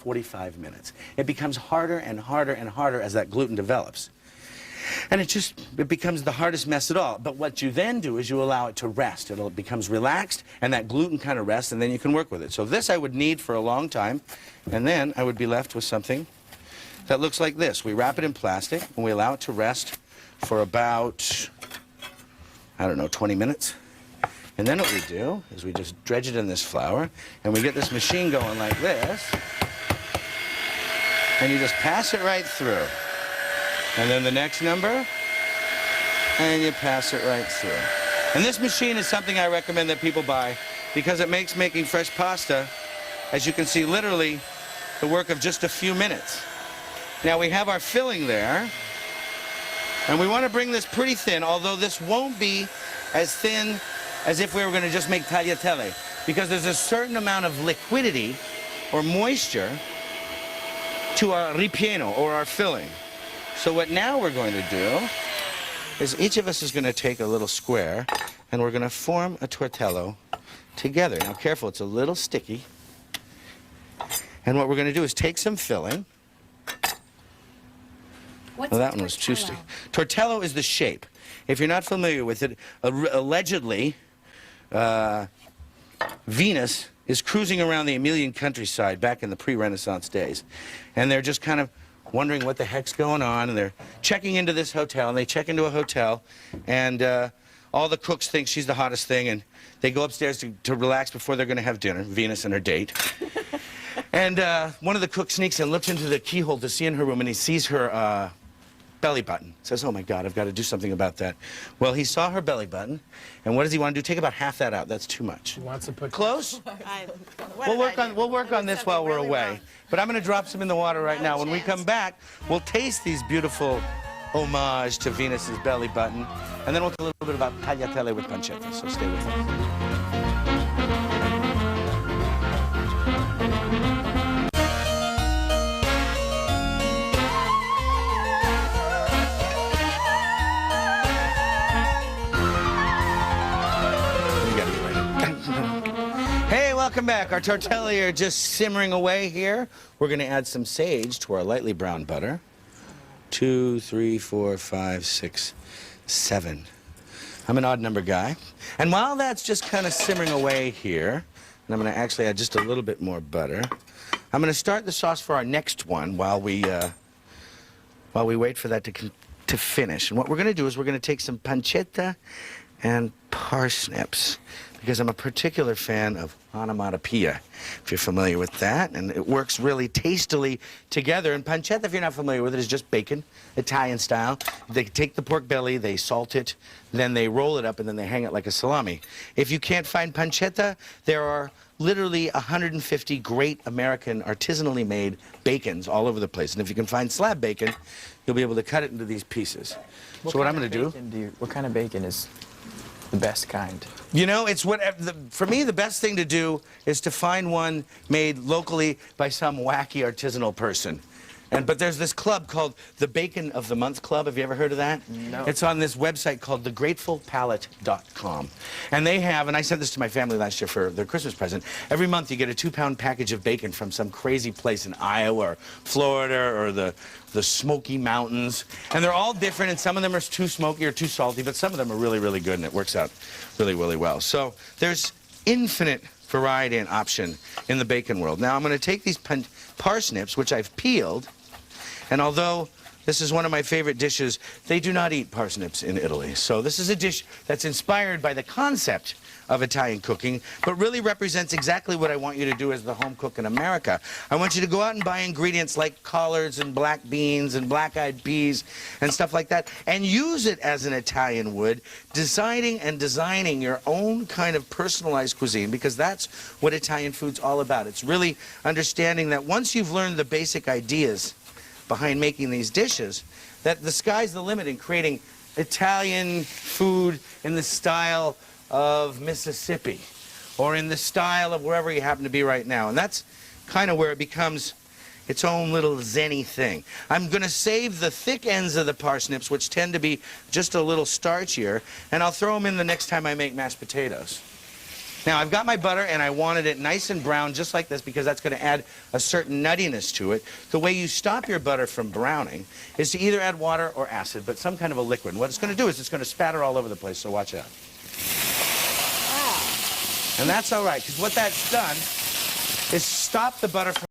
45 minutes. It becomes harder and harder and harder as that gluten develops. And it becomes the hardest mess at all. But what you then do is you allow it to rest. It becomes relaxed, and that gluten kind of rests, and then you can work with it. So this I would knead for a long time, and then I would be left with something that looks like this. We wrap it in plastic, and we allow it to rest for about, I don't know, 20 minutes. And then what we do is we just dredge it in this flour, and we get this machine going like this, and you just pass it right through. And then the next number, and you pass it right through. And this machine is something I recommend that people buy because it makes making fresh pasta, as you can see, literally the work of just a few minutes. Now we have our filling there, and we want to bring this pretty thin, although this won't be as thin as if we were going to just make tagliatelle, because there's a certain amount of liquidity or moisture to our ripieno, or our filling. So what now we're going to do is each of us is going to take a little square, and we're going to form a tortello together. Now careful, it's a little sticky. And what we're going to do is take some filling. What's well, that one was too sticky. Tortello is the shape. If you're not familiar with it, allegedly, Venus is cruising around the Emilian countryside back in the pre-Renaissance days. And they're just kind of wondering what the heck's going on, and they're checking into this hotel, and they check into a hotel, and all the cooks think she's the hottest thing, and they go upstairs to relax before they're going to have dinner, Venus and her date. And one of the cooks sneaks in, looks into the keyhole to see in her room, and he sees her belly button. Says, oh my God, I've got to do something about that. Well, he saw her belly button, and what does he want to do? Take about half that out. That's too much. He wants to put close? We'll work on this while we're away. But I'm going to drop some in the water right now. When we come back, we'll taste these beautiful homage to Venus's belly button, and then we'll talk a little bit about tagliatelle with pancetta. So stay with us. Welcome back. Our tortelli are just simmering away here. We're going to add some sage to our lightly browned butter. 2, 3, 4, 5, 6, 7. I'm an odd number guy. And while that's just kind of simmering away here, and I'm going to actually add just a little bit more butter, I'm going to start the sauce for our next one while we wait for that to finish. And what we're going to do is we're going to take some pancetta and parsnips, because I'm a particular fan of onomatopoeia, if you're familiar with that, and it works really tastily together. And pancetta, if you're not familiar with it, is just bacon, Italian style. They take the pork belly, they salt it, then they roll it up, and then they hang it like a salami. If you can't find pancetta, there are literally 150 great American artisanally made bacons all over the place. And if you can find slab bacon, you'll be able to cut it into these pieces. So what I'm going to do... What kind of bacon is the best kind? You know, it's for me, the best thing to do is to find one made locally by some wacky artisanal person. But there's this club called the Bacon of the Month Club. Have you ever heard of that? No. It's on this website called thegratefulpalate.com. And they have, and I sent this to my family last year for their Christmas present, every month you get a 2-pound package of bacon from some crazy place in Iowa or Florida or the Smoky Mountains. And they're all different, and some of them are too smoky or too salty, but some of them are really, really good, and it works out really, really well. So there's infinite variety and option in the bacon world. Now I'm going to take these parsnips, which I've peeled, and although this is one of my favorite dishes, they do not eat parsnips in Italy. So this is a dish that's inspired by the concept of Italian cooking, but really represents exactly what I want you to do as the home cook in America. I want you to go out and buy ingredients like collards and black beans and black-eyed peas and stuff like that, and use it as an Italian would, deciding and designing your own kind of personalized cuisine, because that's what Italian food's all about. It's really understanding that once you've learned the basic ideas behind making these dishes, that the sky's the limit in creating Italian food in the style of Mississippi or in the style of wherever you happen to be right now. And that's kind of where it becomes its own little zenny thing. I'm going to save the thick ends of the parsnips, which tend to be just a little starchier, and I'll throw them in the next time I make mashed potatoes. Now, I've got my butter, and I wanted it nice and brown, just like this, because that's going to add a certain nuttiness to it. The way you stop your butter from browning is to either add water or acid, but some kind of a liquid. And what it's going to do is it's going to spatter all over the place, so watch out. And that's all right, because what that's done is stop the butter from